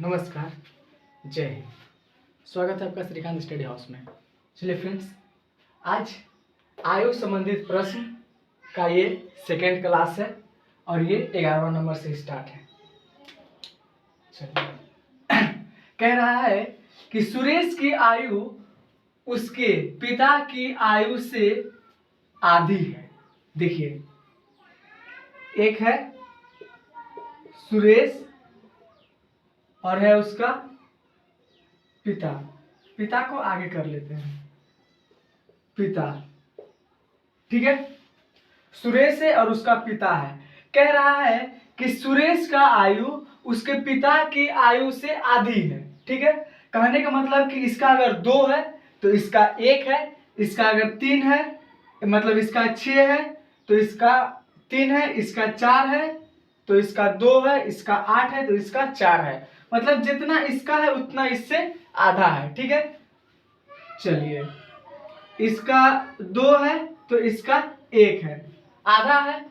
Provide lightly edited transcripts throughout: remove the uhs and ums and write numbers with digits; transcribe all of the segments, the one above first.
नमस्कार, जय हिंद। स्वागत है आपका श्रीकांत स्टडी हाउस में। चलिए फ्रेंड्स, आज आयु संबंधित प्रश्न का ये सेकेंड क्लास है और ये 11वां नंबर से स्टार्ट है। चलिए कह रहा है कि सुरेश की आयु उसके पिता की आयु से आधी है। देखिए, एक है सुरेश और है उसका पिता। पिता को आगे कर लेते हैं, पिता, ठीक है। सुरेश है और उसका पिता है। कह रहा है कि सुरेश का आयु उसके पिता की आयु से आधी है, ठीक है। कहने का मतलब कि इसका अगर 2 है तो इसका 1 है, इसका अगर 3 है मतलब इसका 6 है तो इसका 3 है, इसका 4 है तो इसका 2 है, इसका 8 है तो इसका 4 है। मतलब जितना इसका है उतना इससे आधा है, ठीक है। चलिए, इसका 2 है तो इसका 1 है, आधा है।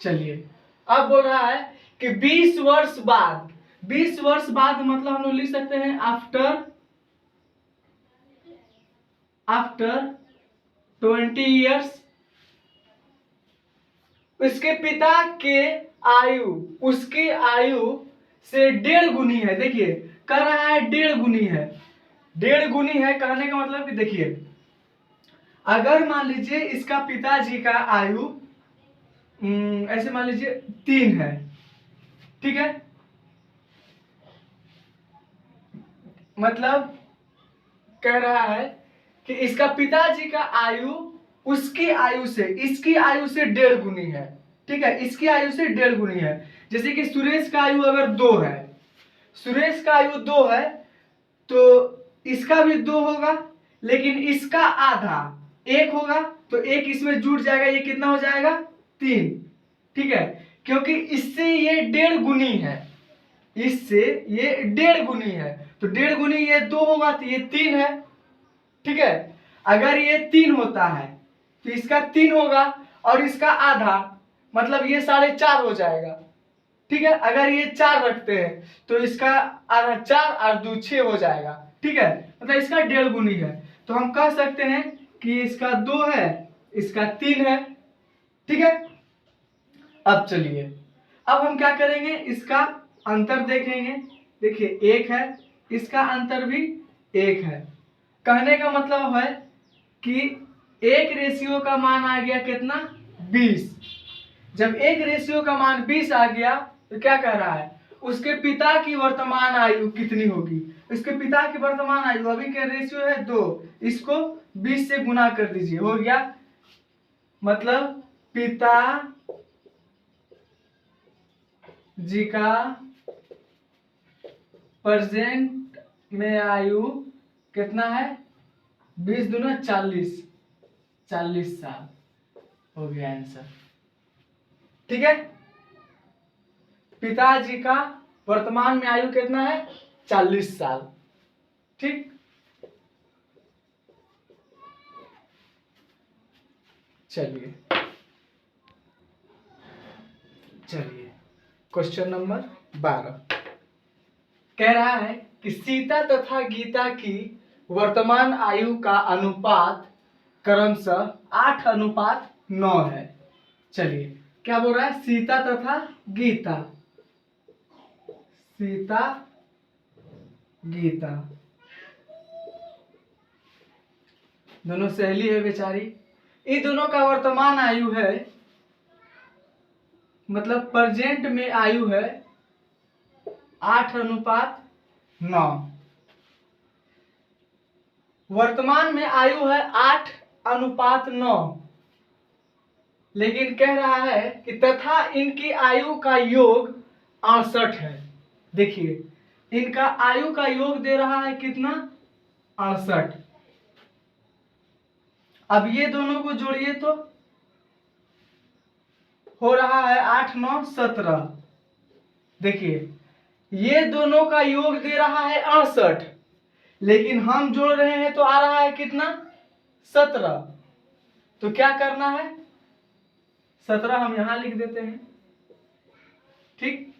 चलिए, अब बोल रहा है कि 20 वर्ष बाद, 20 वर्ष बाद मतलब हम लोग लिख सकते हैं आफ्टर 20 इयर्स उसके पिता के आयु उसकी आयु से 1.5 गुनी है। देखिए, कह रहा है 1.5 गुनी है, 1.5 गुनी है। कहने का मतलब कि देखिए, अगर मान लीजिए इसका पिताजी का आयु ऐसे मान लीजिए 3 है, ठीक है। मतलब कह रहा है कि इसका पिताजी का आयु उसकी आयु से, इसकी आयु से 1.5 गुनी है, ठीक है। इसकी आयु से 1.5 गुनी है। जैसे कि सुरेश का आयु अगर 2 है, सुरेश का आयु 2 है तो इसका भी 2 होगा, लेकिन इसका आधा 1 होगा तो 1 इसमें जुड़ जाएगा, ये कितना हो जाएगा 3, ठीक है। क्योंकि इससे ये 1.5 गुनी है, इससे ये 1.5 गुनी है तो 1.5 गुनी ये 2 होगा तो ये 3 है, ठीक है। अगर ये 3 होता है तो इसका 3 होगा और इसका आधा मतलब ये 4.5 हो जाएगा, ठीक है। अगर ये 4 रखते हैं तो इसका आधा 4 और 2 6 हो जाएगा, ठीक है। मतलब इसका 1.5 गुनी है। तो हम कह सकते हैं कि इसका 2 है, इसका 3 है, ठीक है। अब चलिए, अब हम क्या करेंगे, इसका अंतर देखेंगे। देखिए, 1 है, इसका अंतर भी 1 है। कहने का मतलब है कि 1 रेशियो का मान आ गया कितना 20। जब 1 रेशियो का मान 20 आ गया तो क्या कह रहा है, उसके पिता की वर्तमान आयु कितनी होगी। उसके पिता की वर्तमान आयु अभी के रेशियो है 2, इसको 20 से गुना कर दीजिए, हो गया। मतलब पिता जी का प्रेजेंट में आयु कितना है, 20 दूना 40, 40 साल हो गया आंसर, ठीक है। पिताजी का वर्तमान में आयु कितना है 40 साल, ठीक। चलिए क्वेश्चन नंबर 12 कह रहा है कि सीता तथा गीता की वर्तमान आयु का अनुपात क्रमशः 8:9 है। चलिए, क्या बोल रहा है, सीता तथा गीता, सीता गीता दोनों सहेली है बेचारी। इन दोनों का वर्तमान आयु है, मतलब प्रेजेंट में आयु है 8:9। वर्तमान में आयु है 8:9, लेकिन कह रहा है कि तथा इनकी आयु का योग 68 है। देखिए, इनका आयु का योग दे रहा है कितना 68। अब ये दोनों को जोड़िए तो हो रहा है 8 9 17। देखिए, ये दोनों का योग दे रहा है 68, लेकिन हम जोड़ रहे हैं तो आ रहा है कितना 17। तो क्या करना है, 17 हम यहां लिख देते हैं, ठीक।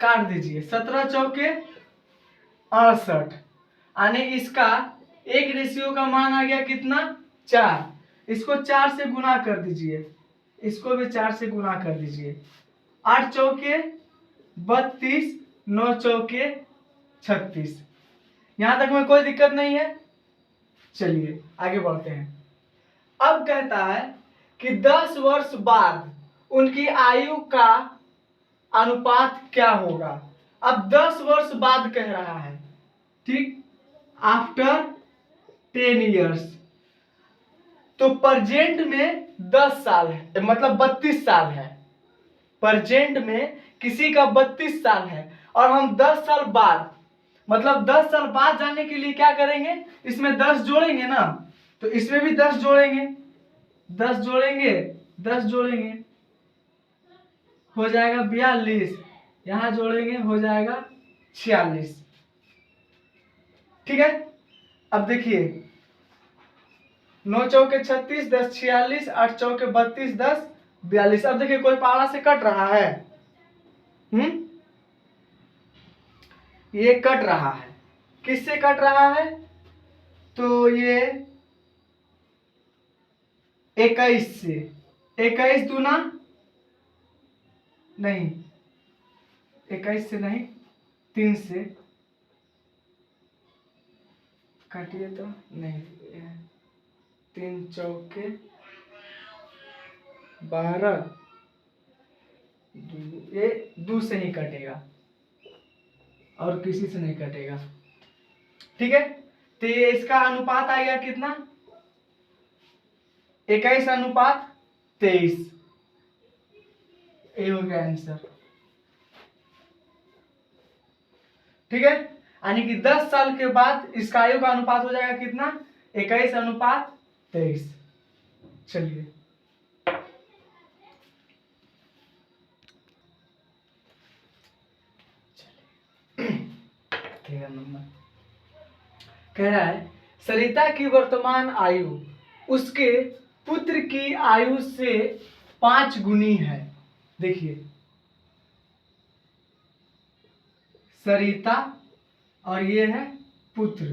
काट दीजिए, 17 चौके 68, यानी इसका एक रेशियो का मान आ गया कितना, 4। इसको 4 से गुना कर दीजिए, इसको भी 4 से गुना कर दीजिए। 8 चौके 32, 9 चौके 36। यहां तक में कोई दिक्कत नहीं है। चलिए आगे बढ़ते हैं। अब कहता है कि 10 वर्ष बाद उनकी आयु का अनुपात क्या होगा। अब 10 वर्ष बाद कह रहा है, ठीक, आफ्टर 10 ईयर्स। तो प्रेजेंट में 10 साल है, मतलब 32 साल है। प्रेजेंट में किसी का 32 साल है और हम 10 साल बाद, मतलब 10 साल बाद जाने के लिए क्या करेंगे, इसमें 10 जोड़ेंगे ना, तो इसमें भी 10 जोड़ेंगे, 10 जोड़ेंगे, 10 जोड़ेंगे, हो जाएगा 42। यहां जोड़ेंगे हो जाएगा 46। ठीक है। अब देखिए 9 चौके 36, 10 46, 8 चौके 32, 10 42। अब देखिए कोई पारा से कट रहा है, ये कट रहा है, किससे कट रहा है, तो ये 21 से, 21 दूना नहीं, 21 से नहीं, 3 से काटिए तो नहीं, 3 चौके 12, ये 2 से ही कटेगा और किसी से नहीं कटेगा। ठीक है, तो ये इसका अनुपात आ गया कितना, 21 अनुपात 23। ये हो गया आंसर। ठीक है, यानी कि 10 साल के बाद इसका आयु का अनुपात हो जाएगा कितना, 21 अनुपात 23। चलिए नंबर कह रहा है सरिता की वर्तमान आयु उसके पुत्र की आयु से 5 गुनी है। देखिए सरिता और ये है पुत्र,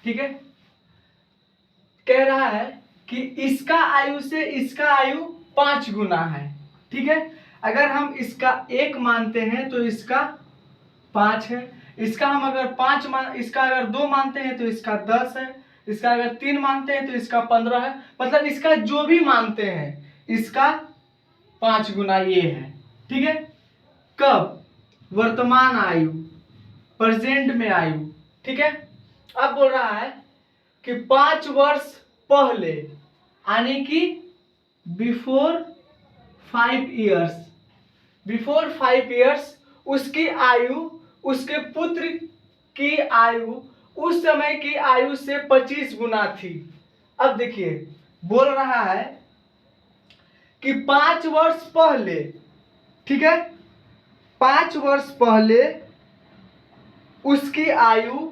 ठीक है। कह रहा है कि इसका आयु से इसका आयु 5 गुना है। ठीक है, अगर हम इसका 1 मानते हैं तो इसका 5 है, इसका हम अगर 5 इसका अगर 2 मानते हैं तो इसका 10 है, इसका अगर 3 मानते हैं तो इसका 15 है। मतलब इसका जो भी मानते हैं इसका 5 गुना ये है। ठीक है, कब, वर्तमान आयु, प्रेजेंट में आयु। ठीक है, अब बोल रहा है कि 5 वर्ष पहले, यानी कि बिफोर 5 ईयर्स, बिफोर 5 ईयर्स उसकी आयु उसके पुत्र की आयु उस समय की आयु से 25 गुना थी। अब देखिए बोल रहा है कि 5 वर्ष पहले, ठीक है, 5 वर्ष पहले उसकी आयु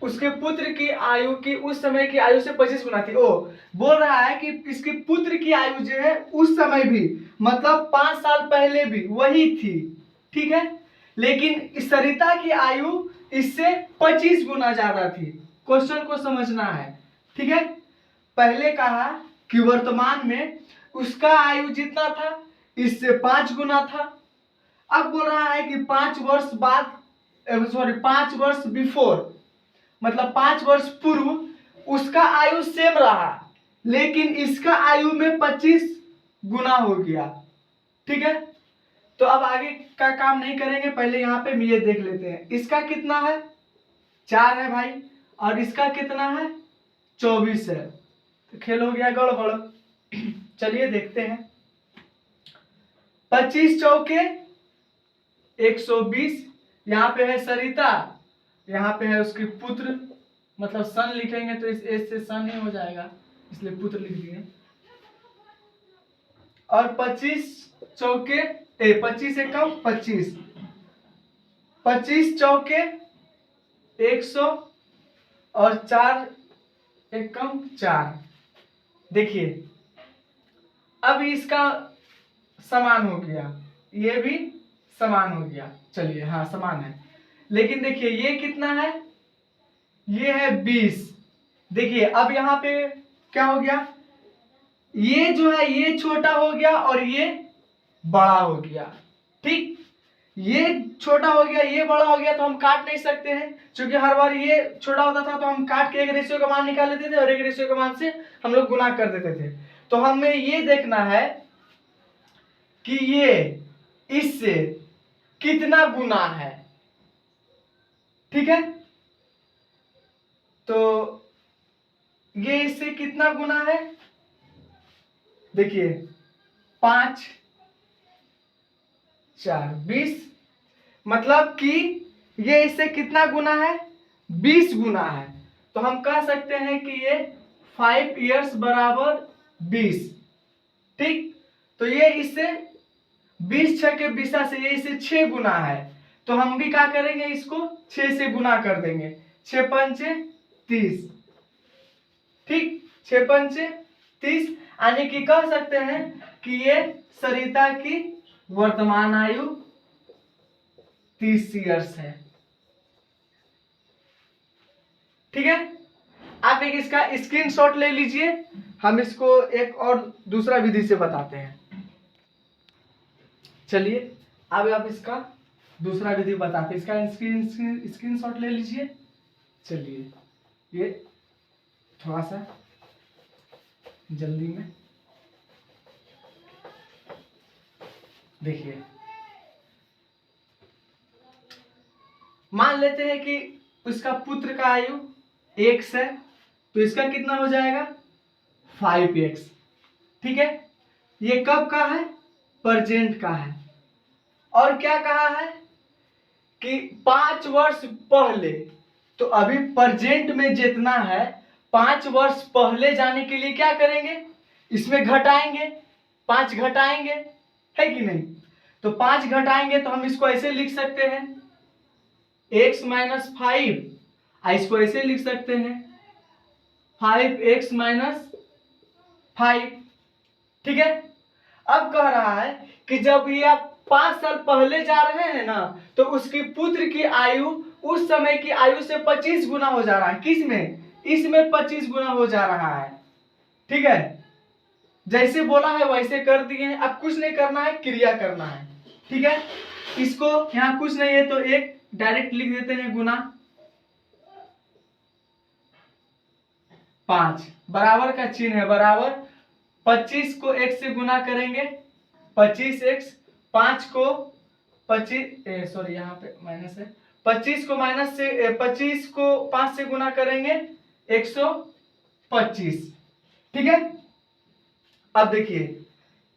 उसके पुत्र की आयु की उस समय की आयु से 25 गुना थी। ओ बोल रहा है कि इसके पुत्र की आयु जो है उस समय भी, मतलब 5 साल पहले भी वही थी। ठीक है, लेकिन सरिता की आयु इससे 25 गुना ज्यादा थी। क्वेश्चन को समझना है। ठीक है, पहले कहा कि वर्तमान में उसका आयु जितना था इससे 5 गुना था। अब बोल रहा है कि 5 वर्ष बाद, सॉरी 5 वर्ष बिफोर, मतलब 5 वर्ष पूर्व उसका आयु सेम रहा, लेकिन इसका आयु में 25 गुना हो गया। ठीक है, तो अब आगे का काम नहीं करेंगे, पहले यहाँ पे ये देख लेते हैं। इसका कितना है, 4 है भाई, और इसका कितना है, 24 है। तो खेल हो गया गड़बड़। चलिए देखते हैं। 25 चौके 120, यहाँ पे है सरिता, यहाँ पे है उसके पुत्र, मतलब सन लिखेंगे तो इस एस से सन ही हो जाएगा, इसलिए पुत्र लिख दिए। और 25 चौके 25 से कम 25, 25 चौके 100 और 4 एक कम 4। देखिए अब इसका समान हो गया। ये भी समान हो गया। चलिए हाँ समान है, लेकिन देखिए ये कितना है, ये है 20। देखिए अब यहाँ पे क्या हो गया, ये जो है ये छोटा हो गया और ये बड़ा हो गया। ठीक, ये छोटा हो गया ये बड़ा हो गया, तो हम काट नहीं सकते हैं, क्योंकि हर बार ये छोटा होता था तो हम काट के एक रेशियो का मान निकाल लेते थे और एक रेशियो के मान से हम लोग गुना कर देते थे। तो हमें ये देखना है कि ये इससे कितना गुना है। ठीक है, तो ये इससे कितना गुना है, देखिए 5 4 20, मतलब कि ये इससे कितना गुना है, 20 गुना है। तो हम कह सकते हैं कि ये 5 इयर्स बराबर 20। ठीक, तो ये इससे 20 6 के 20 से ये इससे 6 गुना है, तो हम भी क्या करेंगे, इसको 6 से गुना कर देंगे, 6 पंचे 30। ठीक, 6 पंचे 30, यानी कि कह सकते हैं कि ये सरिता की वर्तमान आयु 30 ईयर्स है। ठीक है, आप एक इसका स्क्रीनशॉट ले लीजिए, हम इसको एक और दूसरा विधि से बताते हैं। चलिए अब आप इसका दूसरा विधि बताते हैं, इसका स्क्रीनशॉट ले लीजिए। चलिए ये थोड़ा सा जल्दी में देखिए, मान लेते हैं कि उसका पुत्र का आयु x है, तो इसका कितना हो जाएगा 5x। ठीक है, ये कब का है, प्रेजेंट का है, और क्या कहा है कि 5 वर्ष पहले, तो अभी प्रेजेंट में जितना है 5 वर्ष पहले जाने के लिए क्या करेंगे, इसमें घटाएंगे, 5 घटाएंगे, है कि नहीं। तो 5 घटाएंगे तो हम इसको ऐसे लिख सकते हैं x माइनस 5, इसको ऐसे लिख सकते हैं 5x माइनस 5। ठीक है, अब कह रहा है कि जब ये आप 5 साल पहले जा रहे हैं ना, तो उसकी पुत्र की आयु उस समय की आयु से 25 गुना हो जा रहा है। किस में, इसमें 25 गुना हो जा रहा है। ठीक है, जैसे बोला है वैसे कर दिए हैं, अब कुछ नहीं करना है, क्रिया करना है। ठीक है, इसको यहाँ कुछ नहीं है तो एक डायरेक्ट लिख देते हैं, गुना 5 बराबर का चिन्ह है, बराबर 25 को x से गुना करेंगे 25x, 5 को 25 सॉरी यहाँ पे माइनस है, 25 को माइनस से 25 को 5 से गुना करेंगे 125। ठीक है, अब देखिए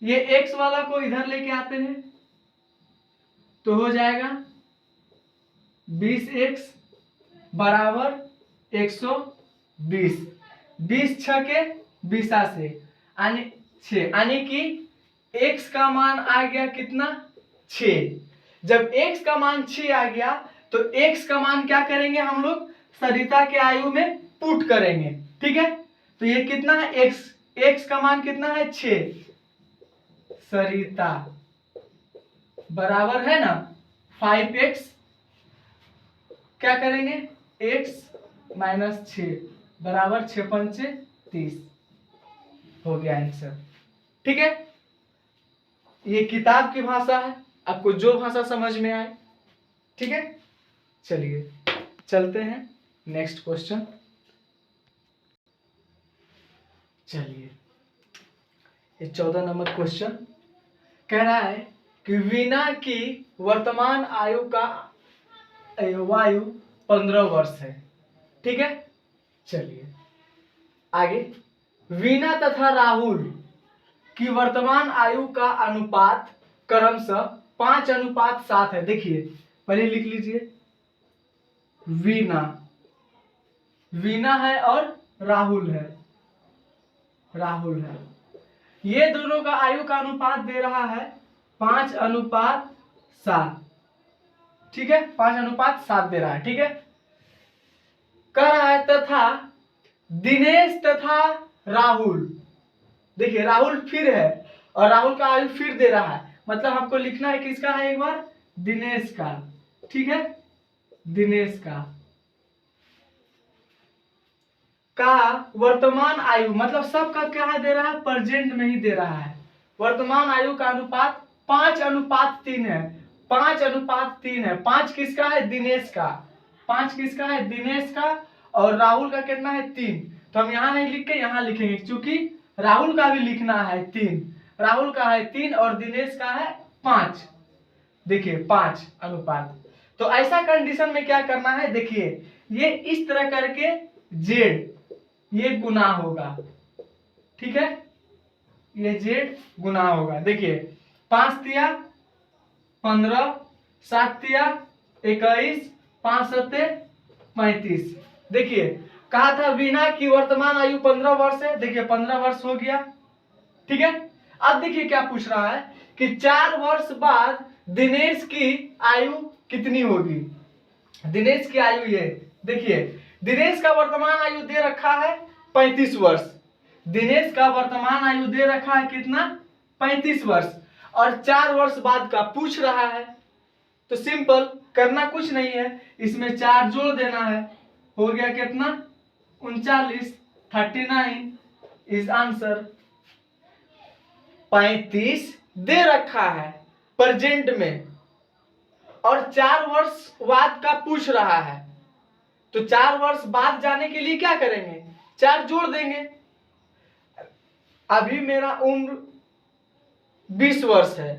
ये x वाला को इधर लेके आते हैं तो हो जाएगा 20x बराबर 120, 20 6 के 20 से यानी 6, यानी कि x का मान आ गया कितना 6। जब x का मान 6 आ गया तो x का मान क्या करेंगे हम लोग, सरिता के आयु में पुट करेंगे। ठीक है, तो ये कितना है x का मान कितना है 6, सरिता बराबर है ना 5x, क्या करेंगे x माइनस 6 बराबर 6 पंचे 30, हो गया आंसर। ठीक है, ये किताब की भाषा है, आपको जो भाषा समझ में आए। ठीक है, चलिए चलते हैं नेक्स्ट क्वेश्चन। चलिए ये 14 नंबर क्वेश्चन कह रहा है कि वीना की वर्तमान आयु का वायु 15 वर्ष है। ठीक है, चलिए आगे, वीना तथा राहुल की वर्तमान आयु का अनुपात क्रमशः 5:7 है। देखिए पहले लिख लीजिए, वीना, वीना है और राहुल है, राहुल है, ये दोनों का आयु का अनुपात दे रहा है 5:7। ठीक है, 5:7 दे रहा है। ठीक है, कह रहा है तथा दिनेश तथा राहुल, देखिए राहुल फिर है और राहुल का आयु फिर दे रहा है, मतलब हमको लिखना है किसका है एक बार, दिनेश का, ठीक है, दिनेश का वर्तमान आयु, मतलब सबका क्या दे रहा है, प्रेजेंट में ही दे रहा है। वर्तमान आयु का अनुपात 5:3 है, 5:3 है। 5 किसका है, दिनेश का, 5 किसका है, दिनेश का, और राहुल का कितना है, 3। तो हम यहाँ नहीं लिख के यहाँ लिखेंगे, क्योंकि राहुल का भी लिखना है 3, राहुल का है 3 और दिनेश का है 5। देखिए 5:। तो ऐसा कंडीशन में क्या करना है, देखिए ये इस तरह करके जेड ये गुना होगा, ठीक है, ये जेड गुना होगा। देखिए 5 तिया 15, 7 तिया 21, 5 सत्ते 35। देखिए कहा था वीना की वर्तमान आयु 15 वर्ष है, देखिए 15 वर्ष हो गया, ठीक है। अब देखिए क्या पूछ रहा है कि 4 वर्ष बाद दिनेश की आयु कितनी होगी। दिनेश की आयु ये देखिए, दिनेश का वर्तमान आयु दे रखा है 35 वर्ष, दिनेश का वर्तमान आयु दे रखा है कितना, 35 वर्ष, और 4 वर्ष बाद का पूछ रहा है। तो सिंपल करना कुछ नहीं है, इसमें 4 जोड़ देना है, हो गया कितना 39, 39 इज आंसर। 35 दे रखा है प्रेजेंट में, और 4 वर्ष बाद का पूछ रहा है, तो 4 वर्ष बाद जाने के लिए क्या करेंगे, 4 जोड़ देंगे। अभी मेरा उम्र 20 वर्ष है,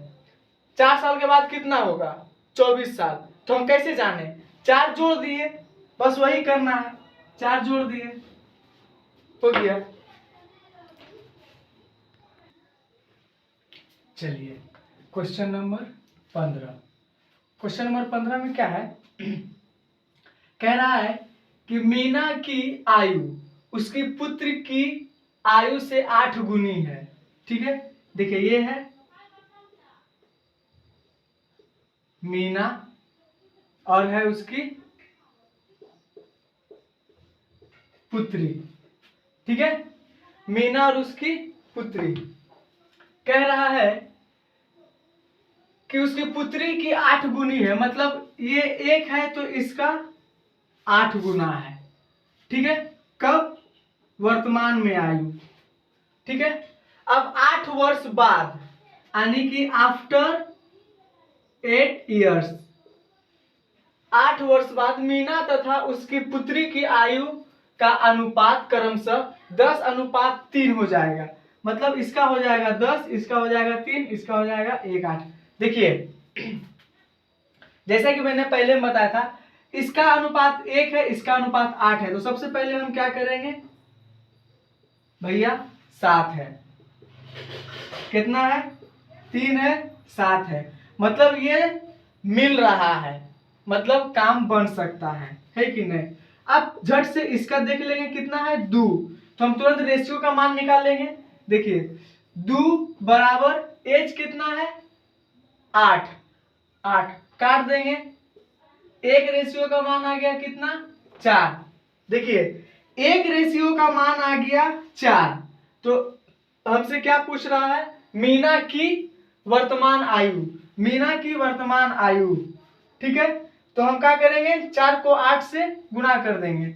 4 साल के बाद कितना होगा, 24 साल। तो हम कैसे जाने, 4 जोड़ दिए, बस वही करना है, 4 जोड़ दिए, हो गया। चलिए क्वेश्चन नंबर 15। क्वेश्चन नंबर 15 में क्या है, कह रहा है कि मीना की आयु उसकी पुत्र की आयु से 8 गुनी है, ठीक है। देखिए ये है मीना और है उसकी पुत्री, ठीक है, मीना और उसकी पुत्री। कह रहा है कि उसकी पुत्री की 8 गुनी है, मतलब ये 1 है तो इसका 8 गुना है, ठीक है। कब, वर्तमान में आयु, ठीक है। अब 8 वर्ष बाद यानी कि आफ्टर 8 इयर्स, 8 वर्ष बाद मीना तथा उसकी पुत्री की आयु का अनुपात क्रमशः 10:3 हो जाएगा। मतलब इसका हो जाएगा 10, इसका हो जाएगा 3, इसका हो जाएगा 1, 8। देखिए जैसा कि मैंने पहले बताया था, इसका अनुपात 1 है, इसका अनुपात 8 है। तो सबसे पहले हम क्या करेंगे भैया, 7 है, कितना है, 3 है, 7 है, मतलब ये मिल रहा है, मतलब काम बन सकता है कि नहीं। अब झट से इसका देख लेंगे कितना है 2, तो हम तुरंत रेशियो का मान निकालेंगे। देखिए 2 बराबर एज कितना है 8, 8 काट देंगे, 1 रेशियो का मान आ गया कितना 4। देखिए 1 रेशियो का मान आ गया 4, तो हमसे क्या पूछ रहा है, मीना की वर्तमान आयु, मीना की वर्तमान आयु, ठीक है। तो हम क्या करेंगे, 4 को 8 से गुना कर देंगे।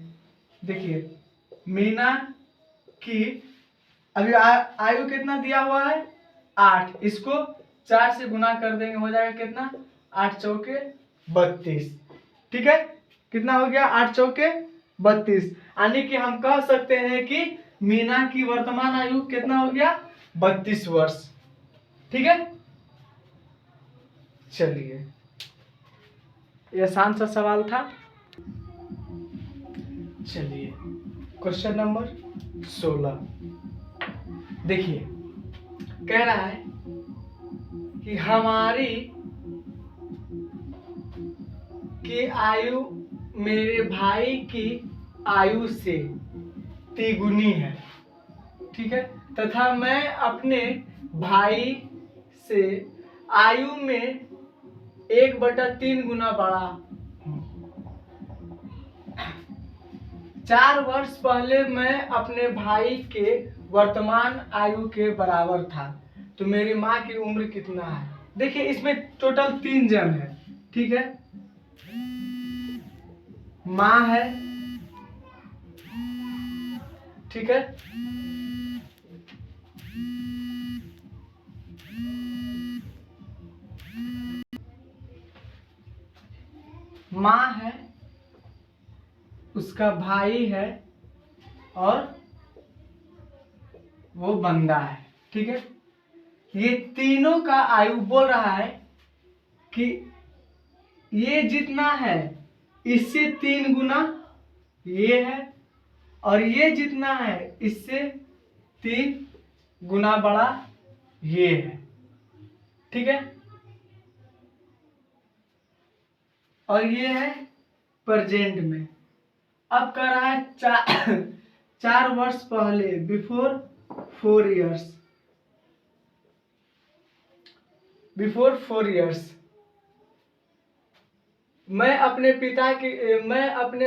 देखिए मीना की अभी आयु कितना दिया हुआ है 8, इसको 4 से गुना कर देंगे, हो जाएगा कितना 8 चौके 32, ठीक है। कितना हो गया 8 चौके 32, यानी कि हम कह सकते हैं कि मीना की वर्तमान आयु कितना हो गया 32 वर्ष, ठीक है। चलिए ये आसान सा सवाल था। चलिए क्वेश्चन नंबर 16 देखिए, कह रहा है कि हमारी की आयु मेरे भाई की आयु से तिगुनी है, ठीक है, तथा मैं अपने भाई से आयु में 1/3 गुना बड़ा हूं। 4 वर्ष पहले मैं अपने भाई के वर्तमान आयु के बराबर था, तो मेरी माँ की उम्र कितना है। देखिए इसमें टोटल 3 जन है, ठीक है। माँ है, ठीक है, माँ है, उसका भाई है और वो बंदा है, ठीक है। ये तीनों का आयु बोल रहा है कि ये जितना है इससे 3 गुना ये है और ये जितना है इससे 3 गुना बड़ा ये है, ठीक है। और ये है प्रेजेंट में। अब कह रहा है 4 वर्ष पहले, बिफोर 4 इयर्स, बिफोर 4 इयर्स मैं अपने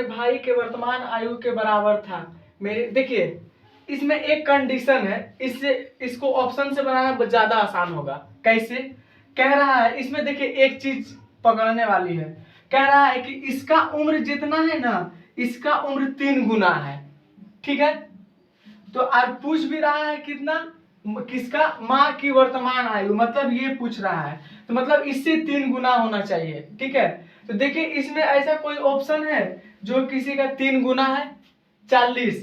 भाई के वर्तमान आयु के बराबर था। मेरे देखिए इसमें एक कंडीशन है, इससे इसको ऑप्शन से बनाना ज्यादा आसान होगा। कैसे कह रहा है, इसमें देखिए एक चीज पकड़ने वाली है। कह रहा है कि इसका उम्र जितना है ना, इसका उम्र 3 गुना है, ठीक है। तो और पूछ भी रहा है कितना, किसका, माँ की वर्तमान आयु, मतलब ये पूछ रहा है, तो मतलब इससे 3 गुना होना चाहिए, ठीक है। तो देखिए इसमें ऐसा कोई ऑप्शन है जो किसी का 3 गुना है? 40,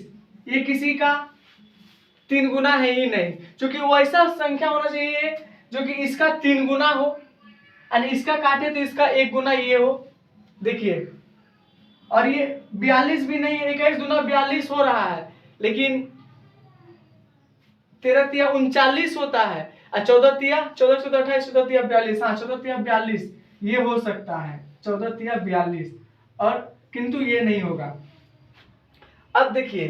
ये किसी का 3 गुना है ही नहीं, क्योंकि वैसा संख्या होना चाहिए जो कि इसका 3 गुना हो और इसका काटे तो इसका 1 गुना ये हो। देखिए, और ये 42 भी नहीं है, 21 दूना 42 हो रहा है, लेकिन 13 तिया 39 होता है और 14 तिया 14 14 28 14 तिया 42, हाँ 14 तिया 42 ये हो सकता है, 14 तिया 42, और किंतु ये नहीं होगा। अब देखिए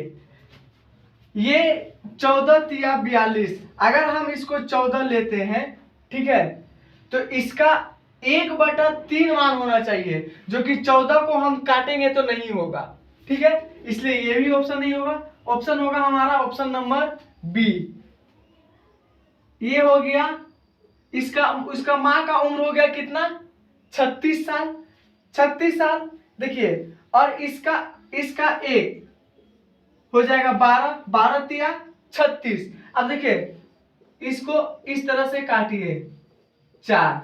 ये 14 तिया 42, अगर हम इसको 14 लेते हैं, ठीक है, तो इसका 1/3 मान होना चाहिए, जो कि 14 को हम काटेंगे तो नहीं होगा, ठीक है। इसलिए ये भी ऑप्शन नहीं होगा। ऑप्शन होगा हमारा ऑप्शन नंबर बी। ये हो गया इसका, उसका माँ का उम्र हो गया कितना, 36 साल, 36 साल। देखिए और इसका एक हो जाएगा 12, 12 तिया 36। अब देखिए इसको इस तरह से काटिए 4,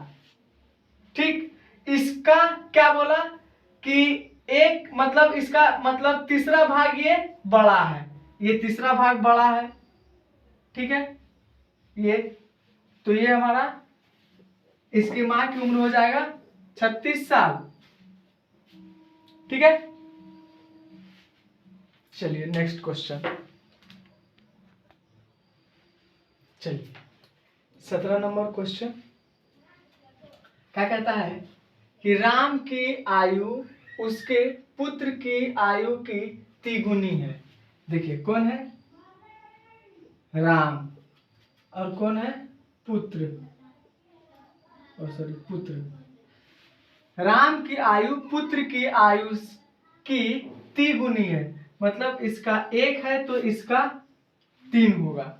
ठीक। इसका क्या बोला कि एक, मतलब इसका मतलब तीसरा भाग ये बड़ा है, ये तीसरा भाग बड़ा है, ठीक है। ये तो ये हमारा, इसकी मां की उम्र हो जाएगा 36 साल, ठीक है। चलिए नेक्स्ट क्वेश्चन, चलिए 17 नंबर क्वेश्चन क्या कहता है कि राम की आयु उसके पुत्र की आयु की तिगुनी है। देखिए कौन है, राम, और कौन है, पुत्र, और सॉरी पुत्र। राम की आयु पुत्र की आयु की तिगुनी है, मतलब इसका 1 है तो इसका 3 होगा,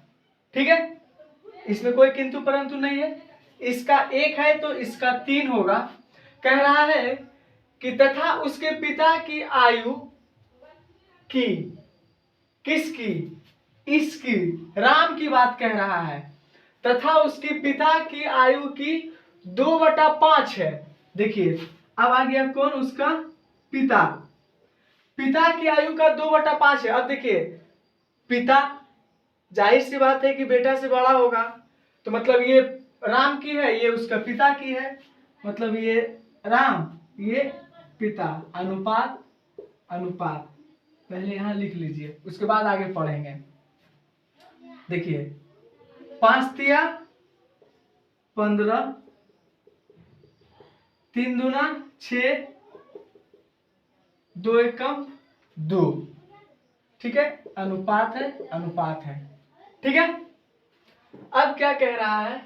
ठीक है। इसमें कोई किंतु परंतु नहीं है, इसका 1 है तो इसका 3 होगा। कह रहा है कि तथा उसके पिता की आयु की, किसकी, इसकी, राम की बात कह रहा है, तथा उसके पिता की आयु की 2/5 है। देखिए अब आ गया कौन, उसका पिता, पिता की आयु का 2/5 है। अब देखिए पिता, जाहिर सी बात है कि बेटा से बड़ा होगा, तो मतलब ये राम की है, ये उसका पिता की है, मतलब ये राम, ये पिता, अनुपात अनुपात, पहले यहां लिख लीजिए, उसके बाद आगे पढ़ेंगे। देखिए 5 तिया 15, 3 दूना 6, 2 एकम 2, ठीक है। अनुपात है, अनुपात है, ठीक है। अब क्या कह रहा है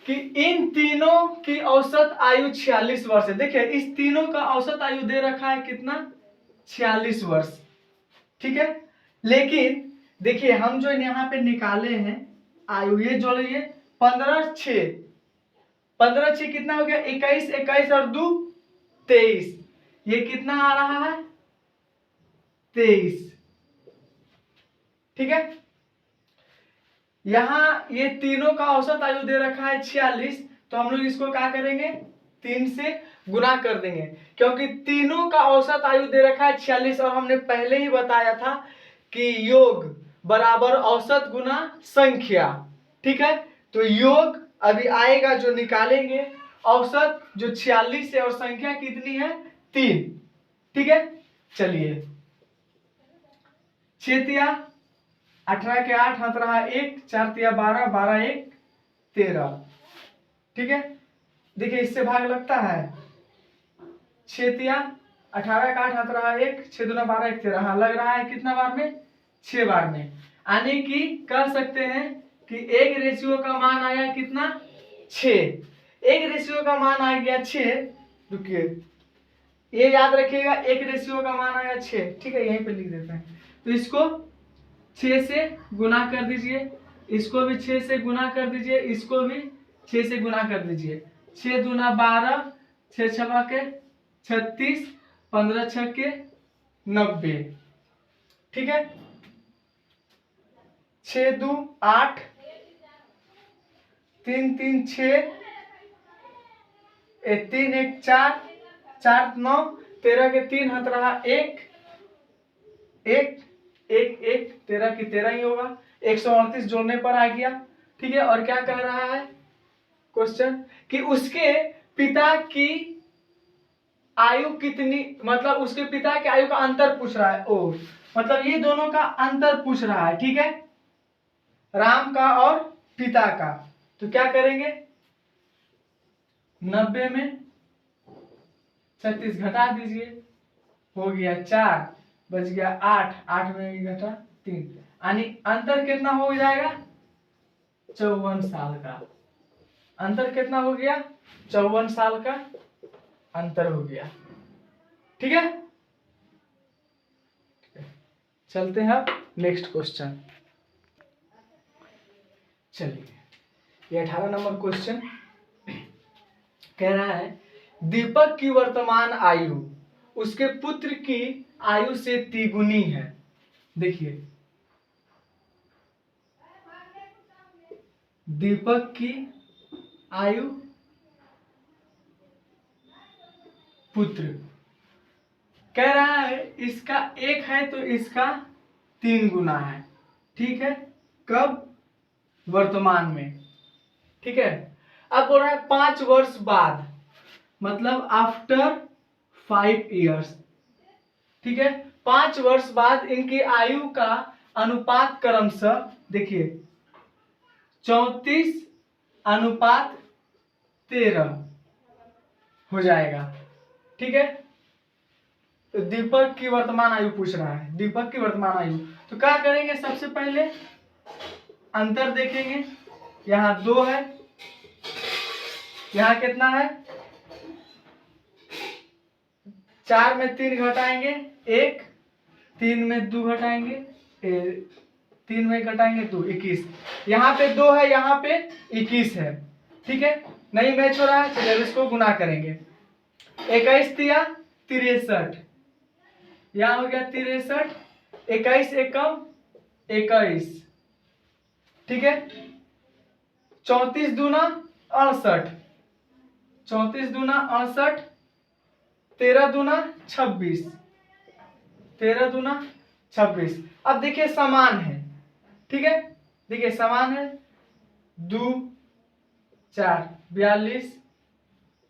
कि इन तीनों की औसत आयु 46 वर्ष है। देखिए इस तीनों का औसत आयु दे रखा है कितना, 46 वर्ष, ठीक है। लेकिन देखिए हम जो यहाँ पे निकाले हैं आयु, ये जोड़िए 15 6, 15 6 कितना हो गया 21, 21 और 2 23, ये कितना आ रहा है 23। ठीक है, यहां ये तीनों का औसत आयु दे रखा है 46, तो हम लोग इसको क्या करेंगे 3 से गुना कर देंगे, क्योंकि तीनों का औसत आयु दे रखा है 46 और हमने पहले ही बताया था कि योग बराबर औसत गुना संख्या। ठीक है, तो योग अभी आएगा जो निकालेंगे, औसत जो 46 है और संख्या कितनी है 3। ठीक है, चलिए 6 तिया 18 के 8 हाथ रहा 1, 4 तिया 12, 12 1 13। ठीक है, देखिए इससे भाग लगता है 6 तिया 18 का 8 हाथ रहा 1, 6 दूना 12 1 13। हाँ लग रहा है कितना बार में 6 बार में, यानी कि कह सकते हैं कि एक रेशियो का मान आया कितना 6, एक रेशियो का मान आ गया 6। रुकिए ये याद रखिएगा, एक रेशियो का मान आया 6। ठीक है, यहीं पे लिख देते हैं, तो इसको 6 से गुना कर दीजिए, इसको भी 6 से गुना कर दीजिए, इसको भी 6 से गुना कर दीजिए। 6 दूना 12, 6 छवा के 36, 15 छक्के 90। ठीक है, 6 2 8, 3 3 6, 3 1 4, 4 9 13 के 3 हाथ रहा 1 1 1 1 13 की 13 ही होगा, 138 जोड़ने पर आ गया। ठीक है, और क्या कह रहा है क्वेश्चन कि उसके पिता की आयु कितनी, मतलब उसके पिता की आयु का अंतर पूछ रहा है। ओ मतलब ये दोनों का अंतर पूछ रहा है। ठीक है, राम का और पिता का, तो क्या करेंगे 90 में 36 घटा दीजिए, हो गया 4, बच गया 8, 8 में घटा 3, यानी अंतर कितना हो जाएगा 54 साल का। अंतर कितना हो गया 54 साल का अंतर हो गया। ठीक है, चलते हैं अब नेक्स्ट क्वेश्चन। चलिए ये 18 नंबर क्वेश्चन कह रहा है दीपक की वर्तमान आयु उसके पुत्र की आयु से तिगुनी है। देखिए दीपक की आयु पुत्र कह रहा है इसका 1 है तो इसका 3 गुना है। ठीक है, कब वर्तमान में। ठीक है, अब बोल रहा है 5 वर्ष बाद, मतलब आफ्टर 5 इयर्स। ठीक है, 5 वर्ष बाद इनकी आयु का अनुपात क्रमशः देखिए 34 अनुपात 13 हो जाएगा। ठीक है, तो दीपक की वर्तमान आयु पूछ रहा है, दीपक की वर्तमान आयु, तो क्या करेंगे सबसे पहले अंतर देखेंगे। यहाँ 2 है, यहाँ कितना है 4 में 3 घटाएंगे 1, 3 में 2 घटाएंगे 3 में घटाएंगे 2 21, यहाँ पे 2 है यहाँ पे 21 है। ठीक है, नहीं मैच हो रहा है, चलिए इसको गुना करेंगे 21 तिया 63, यहाँ हो गया 63, 21 एकम 21। ठीक है, 34 दूना 68, 34 दूना 68, 13 दूना 26, 13 दूना 26। अब देखिए समान है। ठीक है, देखिए समान है 2 4 42,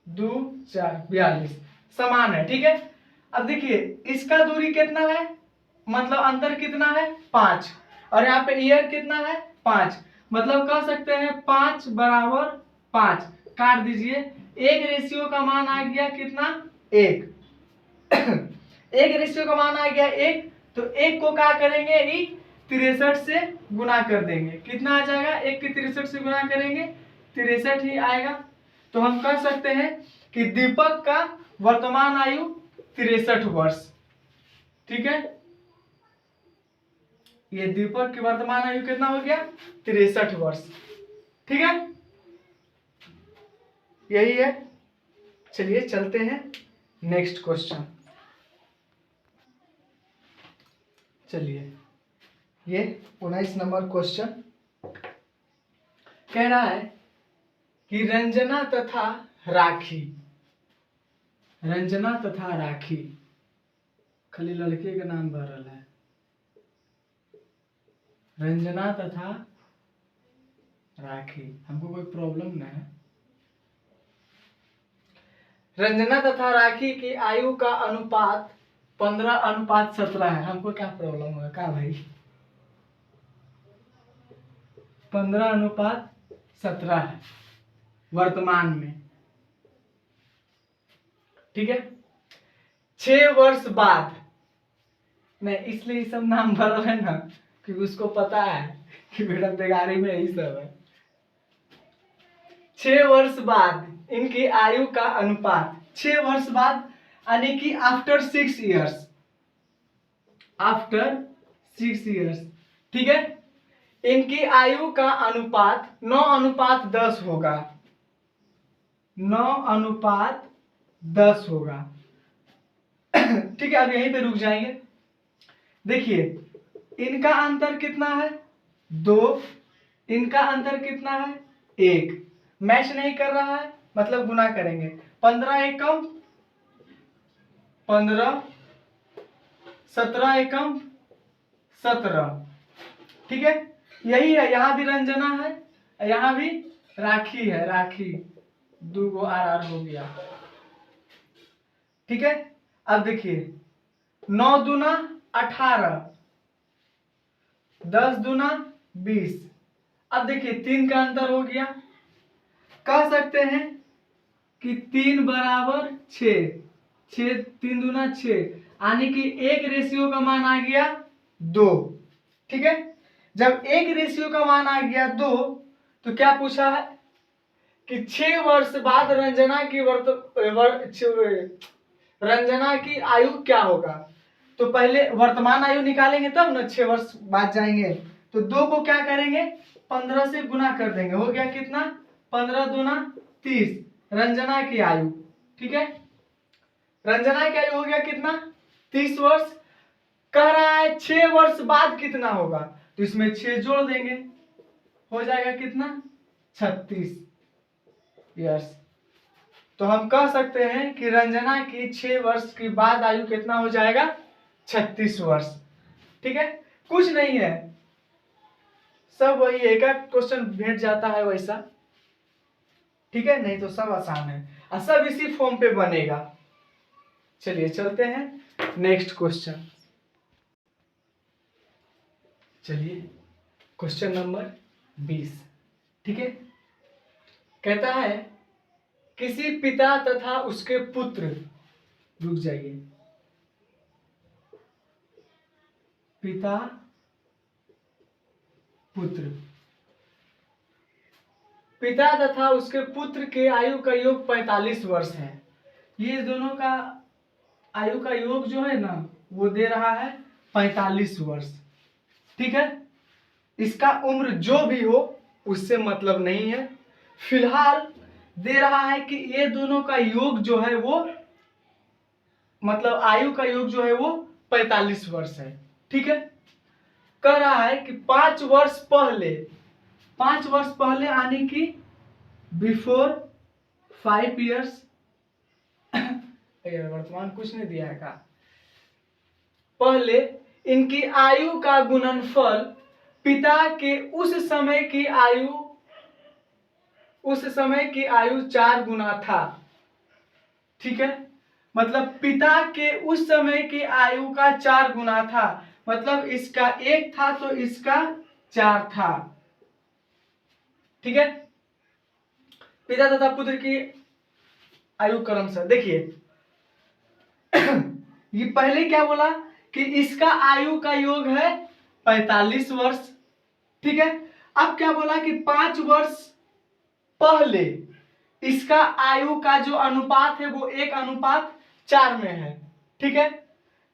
2 4 42 समान है। ठीक है, अब देखिए इसका दूरी कितना है, मतलब अंतर कितना है 5, और यहाँ पे ईयर कितना है 5, मतलब कह सकते हैं 5 बराबर 5 काट दीजिए। एक रेशियो का मान आ गया कितना 1 एक रेशियो का मान आ गया 1, तो 1 को क्या करेंगे 63 से गुना कर देंगे, कितना आ जाएगा 1 के 63 से गुना करेंगे 63 ही आएगा। तो हम कह सकते हैं कि दीपक का वर्तमान आयु 63 वर्ष। ठीक है, ये दीपक की वर्तमान आयु कितना हो गया 63 वर्ष। ठीक है, यही है। चलिए चलते हैं नेक्स्ट क्वेश्चन। चलिए ये 19 नंबर क्वेश्चन कह रहा है कि रंजना तथा राखी, रंजना तथा राखी, खाली लड़के का नाम भरल है, रंजना तथा राखी, हमको कोई प्रॉब्लम नहीं है। रंजना तथा राखी की आयु का अनुपात 15:17 है, हमको क्या प्रॉब्लम होगा क्या भाई? 15:17 है वर्तमान में, ठीक है। 6 वर्ष बाद, नहीं इसलिए सब नाम भरल है ना क्योंकि उसको पता है कि बेटा बेगारी में यही सब है। 6 वर्ष बाद इनकी आयु का अनुपात, 6 वर्ष बाद यानी कि आफ्टर 6 इयर्स, आफ्टर 6 इयर्स, ठीक है। इनकी आयु का अनुपात 9:10 होगा, 9:10 होगा। ठीक है, अब यहीं पे रुक जाएंगे। देखिए इनका अंतर कितना है 2, इनका अंतर कितना है 1, मैच नहीं कर रहा है मतलब गुना करेंगे। 15 एकम 15, 17 एकम 17, ठीक है। यही है, यहाँ भी रंजना है, यहाँ भी राखी है, राखी 2 गो आर हो गया, ठीक है। अब देखिए 9 दूना 18, 10 दूना 20, अब देखिए 3 का अंतर हो गया, कह सकते हैं कि 3 बराबर 6, 6 3 दूना 6, यानी कि 1 रेशियो का मान आ गया 2, ठीक है। जब 1 रेशियो का मान आ गया 2 तो क्या पूछा है कि 6 वर्ष बाद रंजना की रंजना की आयु क्या होगा। तो पहले वर्तमान आयु निकालेंगे तब ना 6 वर्ष बाद जाएंगे, तो 2 को क्या करेंगे 15 से गुना कर देंगे, हो गया कितना 15 दूना 30, रंजना की आयु, ठीक है। रंजना की आयु हो गया कितना 30 वर्ष। कह रहा है 6 वर्ष बाद कितना होगा, तो इसमें 6 जोड़ देंगे, हो जाएगा कितना 36 इयर्स। तो हम कह सकते हैं कि रंजना की 6 वर्ष की बाद आयु कितना हो जाएगा 36 वर्ष, ठीक है। कुछ नहीं है, सब वही एक क्वेश्चन भेट जाता है वैसा, ठीक है, नहीं तो सब आसान है और सब इसी फॉर्म पे बनेगा। चलिए चलते हैं नेक्स्ट क्वेश्चन। चलिए क्वेश्चन नंबर 20, ठीक है। कहता है किसी पिता तथा उसके पुत्र, रुक जाइए, पिता पुत्र, पिता तथा उसके पुत्र के आयु का योग 45 वर्ष है। ये दोनों का आयु का योग जो है ना वो दे रहा है 45 वर्ष, ठीक है। इसका उम्र जो भी हो उससे मतलब नहीं है, फिलहाल दे रहा है कि ये दोनों का योग जो है वो मतलब आयु का योग जो है वो 45 वर्ष है, ठीक है। कह रहा है कि 5 वर्ष पहले, 5 वर्ष पहले यानी कि बिफोर 5 इयर्स, वर्तमान कुछ नहीं दिया है का, पहले इनकी आयु का गुणनफल पिता के उस समय की आयु, उस समय की आयु 4 गुना था, ठीक है। मतलब पिता के उस समय की आयु का 4 गुना था, मतलब इसका 1 था तो इसका 4 था, ठीक है। पिता तथा पुत्र की आयु क्रम से देखिए ये पहले क्या बोला कि इसका आयु का योग है 45 वर्ष, ठीक है। अब क्या बोला कि 5 वर्ष पहले इसका आयु का जो अनुपात है वो 1:4 में है, ठीक है।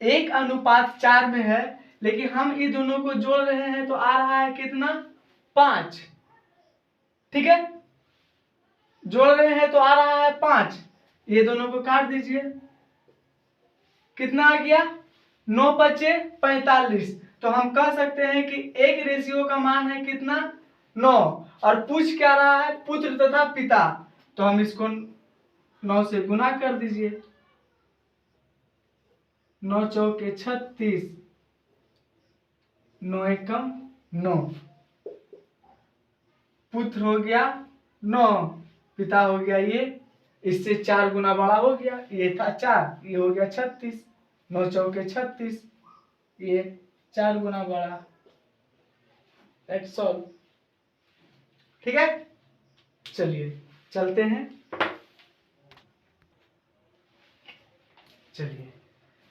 1:4 में है, लेकिन हम इन दोनों को जोड़ रहे हैं तो आ रहा है कितना 5, ठीक है। जोड़ रहे हैं तो आ रहा है 5, ये दोनों को काट दीजिए, कितना आ गया 9 बचे 45। तो हम कह सकते हैं कि एक रेशियो का मान है कितना 9, और पूछ क्या रहा है पुत्र तथा पिता, तो हम इसको 9 से गुना कर दीजिए, 9 चौके 36, 9 एकम 9, पुत्र हो गया 9, पिता हो गया ये, इससे 4 गुना बड़ा हो गया, ये था 4, ये हो गया 36, 9 चौके 36, ये 4 गुना बड़ा। That's all. ठीक है, चलिए चलते हैं, चलिए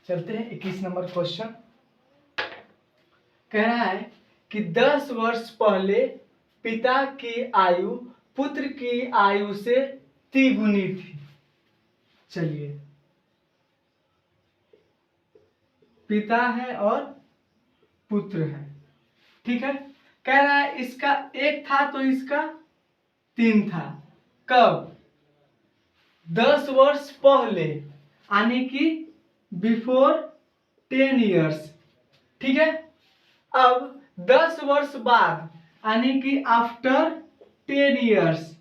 चलते हैं 21 नंबर क्वेश्चन। कह रहा है कि 10 वर्ष पहले पिता की आयु पुत्र की आयु से तिगुनी थी। चलिए, पिता है और पुत्र है, ठीक है। कह रहा है इसका 1 था तो इसका 3 था। कब? 10 वर्ष पहले, यानी कि बिफोर 10 ईयर्स, ठीक है। अब 10 वर्ष बाद, यानी कि आफ्टर 10 ईयर्स,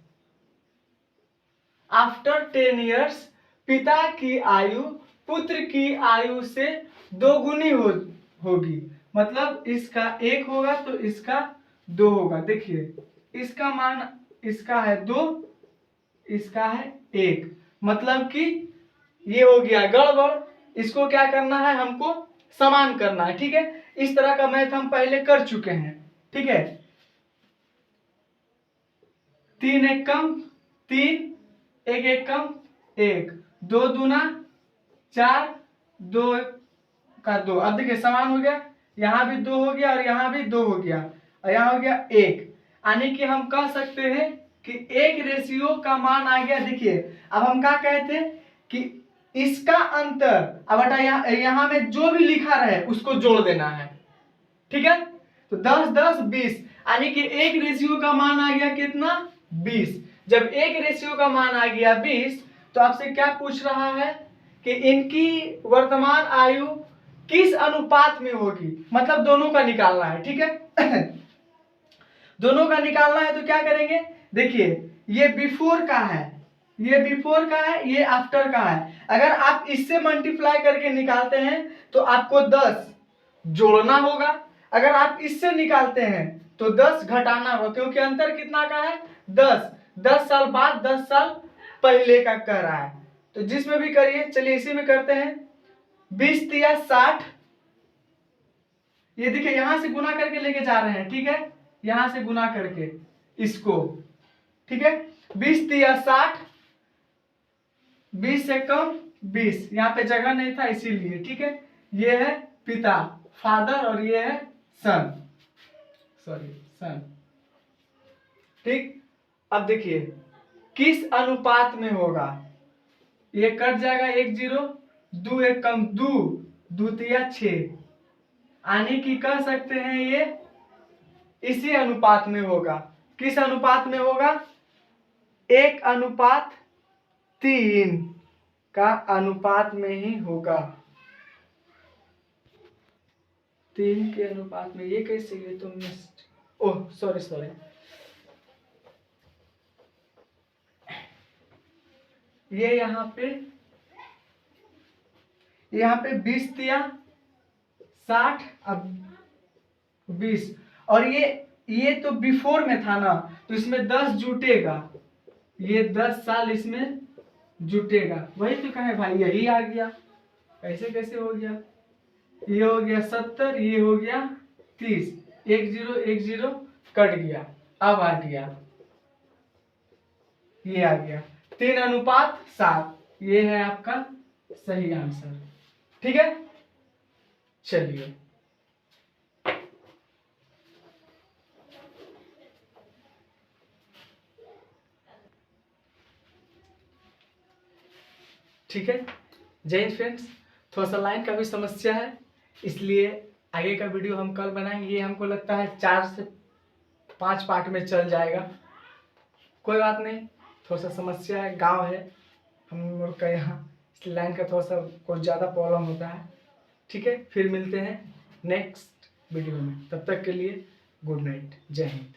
आफ्टर 10 ईयर्स पिता की आयु पुत्र की आयु से दोगुनी होगी। मतलब इसका 1 होगा तो इसका 2 होगा। देखिए, इसका मान, इसका है 2, इसका है 1, मतलब कि ये हो गया गड़बड़। इसको क्या करना है, हमको समान करना है, ठीक है। इस तरह का मैथ हम पहले कर चुके हैं, ठीक है। 3 एकम 3, 1 एकम 1, 2 दूना 4, 2 का 2। अब देखिए समान हो गया, यहाँ भी 2 हो गया और यहाँ भी 2 हो गया, और यहाँ हो गया 1, यानी कि हम कह सकते हैं कि एक रेशियो का मान आ गया। देखिए, अब हम क्या कहते हैं कि इसका अंतर, अब बेटा यहाँ में जो भी लिखा रहे उसको जोड़ देना है, ठीक है। तो 10 10 20, यानी कि एक रेशियो का मान आ गया कितना 20। जब एक रेशियो का मान आ गया 20, तो आपसे क्या पूछ रहा है कि इनकी वर्तमान आयु किस अनुपात में होगी, मतलब दोनों का निकालना है, ठीक है। दोनों का निकालना है तो क्या करेंगे, देखिए ये बिफोर का है, ये बिफोर का है, ये आफ्टर का है। अगर आप इससे मल्टीप्लाई करके निकालते हैं तो आपको 10 जोड़ना होगा, अगर आप इससे निकालते हैं तो 10 घटाना होगा, क्योंकि अंतर कितना का है 10, 10 साल बाद 10 साल पहले का कह रहा है। तो जिसमें भी करिए, चलिए इसी में करते हैं। 20 तिया 60, ये देखिए यहां से गुना करके लेके जा रहे हैं, ठीक है, यहां से गुना करके इसको, ठीक है। 20 तिया 60, 20 से कम 20, यहाँ पे जगह नहीं था इसीलिए, ठीक है। ये है पिता फादर और ये है सन, सॉरी सन, ठीक। अब देखिए किस अनुपात में होगा, ये कट जाएगा 1 0, 2 1 कम 2, 2 तिया 6, यानी कि कह सकते हैं ये इसी अनुपात में होगा। किस अनुपात में होगा, 1:3 का अनुपात में ही होगा। 3 के अनुपात में, ये कैसे, ये तो मिस्ट, ओह सॉरी सॉरी, ये यहाँ पे 20 तिया 60, अब 20, और ये तो बिफोर में था ना, तो इसमें 10 जुटेगा, ये 10 साल इसमें जुटेगा, वही तो कहे भाई, यही आ गया। कैसे कैसे हो गया, ये हो गया 70, ये हो गया 30, 1 0 1 0 कट गया, अब आ गया, ये आ गया 3:7, ये है आपका सही आंसर, ठीक है। चलिए ठीक है। जय हिंद फ्रेंड्स, थोड़ा सा लाइन का भी समस्या है, इसलिए आगे का वीडियो हम कल बनाएंगे। ये हमको लगता है 4 से 5 पार्ट में चल जाएगा, कोई बात नहीं, थोड़ा सा समस्या है, गांव है हम लोग का यहाँ, इसलिए लाइन का थोड़ा सा कुछ ज़्यादा प्रॉब्लम होता है। ठीक है, फिर मिलते हैं नेक्स्ट वीडियो में, तब तक के लिए गुड नाइट, जय हिंद।